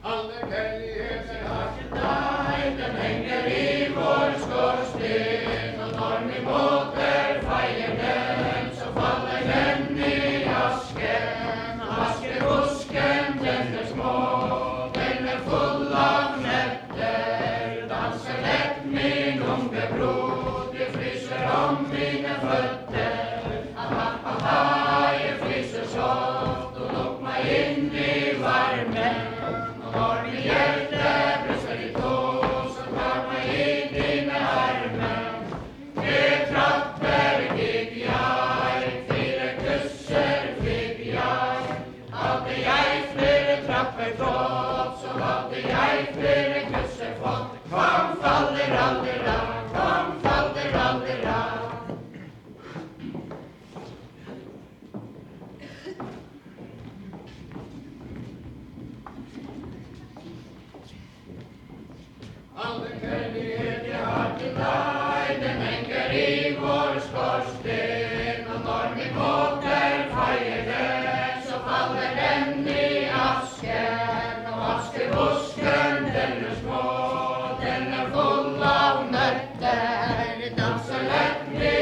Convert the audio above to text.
Alle kjærligheter har til deg, den henger i vår skorsten, og når vi båter feier den, så faller den i asken. Askebusken, den er små, den er full av nøtter, danser lett min unge bror, du fryser om mine føtter. Jeg fryser sånt, og lukk meg inn i varmen. Når min hjerte bruser i tå, så tar meg i dine armer. 3 trapper gikk jeg, 4 kusser fikk jeg. Hadde jeg flere trapper fått, så hadde jeg flere kusser fått. Kom faller aldri av, kom faller aldri av. Alle kjærlighet jeg har til deg, den henger i vår skorsten, og når min båter feier den, så faller den i asken. Og askebusken, den er små, den er full av nøtter, danser lett med